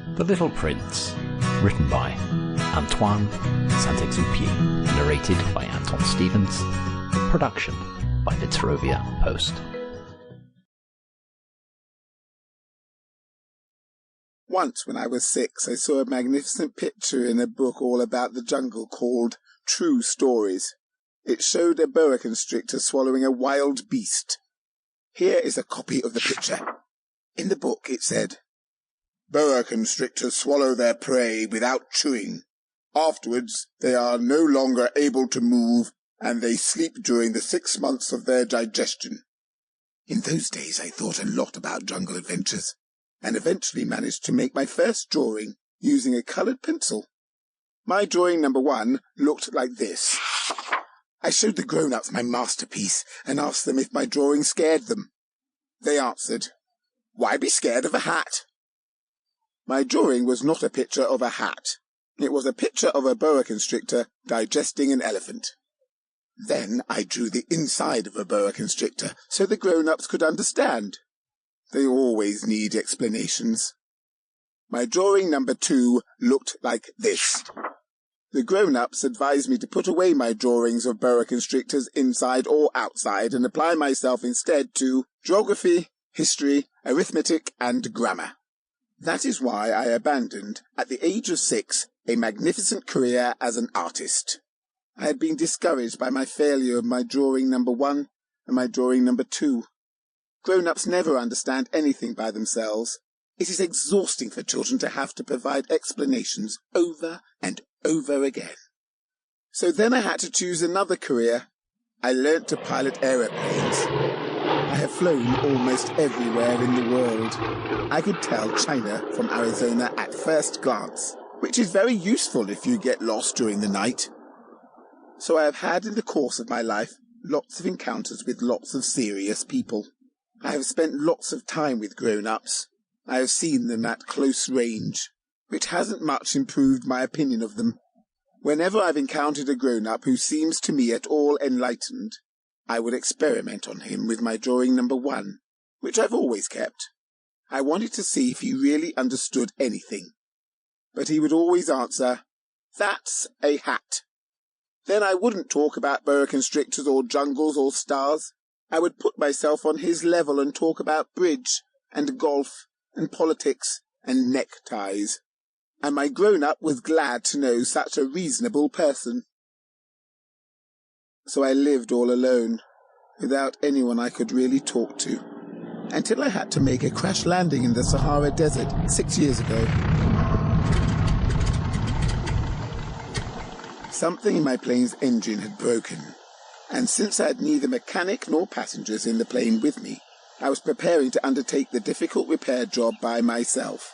The Little Prince, written by Antoine de Saint-Exupéry, narrated by Anton Stephans, production by Fitzrovia Post. Once, when I was 6, I saw a magnificent picture in a book all about the jungle called True Stories. It showed a boa constrictor swallowing a wild beast. Here is a copy of the picture. In the book it said, "Boa constrictors swallow their prey without chewing. Afterwards, they are no longer able to move, and they sleep during the 6 months of their digestion." In those days I thought a lot about jungle adventures, and eventually managed to make my first drawing using a coloured pencil. My drawing number 1 looked like this. I showed the grown-ups my masterpiece and asked them if my drawing scared them. They answered, "Why be scared of a hat?" My drawing was not a picture of a hat. It was a picture of a boa constrictor digesting an elephant. Then I drew the inside of a boa constrictor so the grown-ups could understand. They always need explanations. My drawing number 2 looked like this. The grown-ups advised me to put away my drawings of boa constrictors inside or outside and apply myself instead to geography, history, arithmetic, and grammar. That is why I abandoned, at the age of 6, a magnificent career as an artist. I had been discouraged by my failure of my drawing number 1 and my drawing number 2. Grown-ups never understand anything by themselves. It is exhausting for children to have to provide explanations over and over again. So then I had to choose another career. I learnt to pilot aeroplanes. I have flown almost everywhere in the world. I could tell China from Arizona at first glance, which is very useful if you get lost during the night. So I have had in the course of my life lots of encounters with lots of serious people. I have spent lots of time with grown-ups. I have seen them at close range, which hasn't much improved my opinion of them. Whenever I've encountered a grown-up who seems to me at all enlightened, I would experiment on him with my drawing number 1, which I've always kept. I wanted to see if he really understood anything. But he would always answer, "That's a hat." Then I wouldn't talk about boa constrictors or jungles or stars. I would put myself on his level and talk about bridge and golf and politics and neckties. And my grown-up was glad to know such a reasonable person. So I lived all alone, without anyone I could really talk to, until I had to make a crash landing in the Sahara Desert 6 years ago. Something in my plane's engine had broken, and since I had neither mechanic nor passengers in the plane with me, I was preparing to undertake the difficult repair job by myself.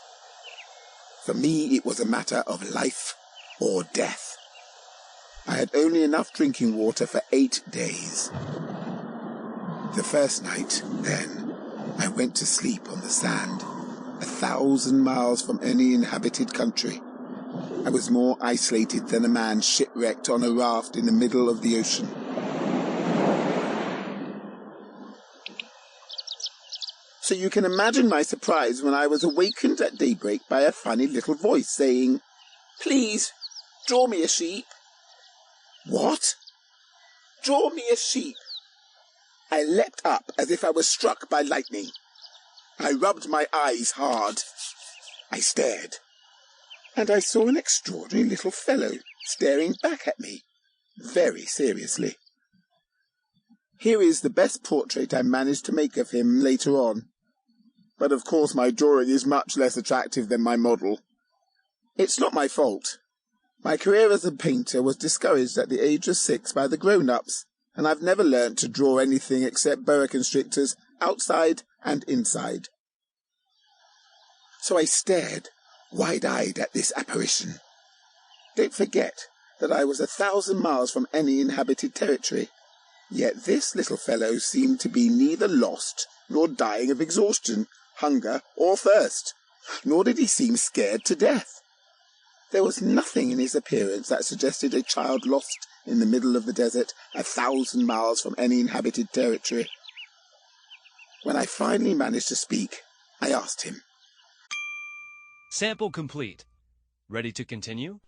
For me, it was a matter of life or death. I had only enough drinking water for 8 days. The first night, then, I went to sleep on the sand, 1,000 miles from any inhabited country. I was more isolated than a man shipwrecked on a raft in the middle of the ocean. So you can imagine my surprise when I was awakened at daybreak by a funny little voice saying, "Please, draw me a sheep." What? Draw me a sheep. I leapt up as if I was struck by lightning. I rubbed my eyes hard. I stared, and I saw an extraordinary little fellow staring back at me, very seriously. Here is the best portrait I managed to make of him later on. But of course my drawing is much less attractive than my model. It's not my fault. My career as a painter was discouraged at the age of 6 by the grown-ups, and I've never learnt to draw anything except boa constrictors outside and inside. So I stared, wide-eyed at this apparition. Don't forget that I was 1,000 miles from any inhabited territory, yet this little fellow seemed to be neither lost nor dying of exhaustion, hunger, or thirst, nor did he seem scared to death. There was nothing in his appearance that suggested a child lost in the middle of the desert, 1,000 miles from any inhabited territory. When I finally managed to speak, I asked him, Sample complete. Ready to continue?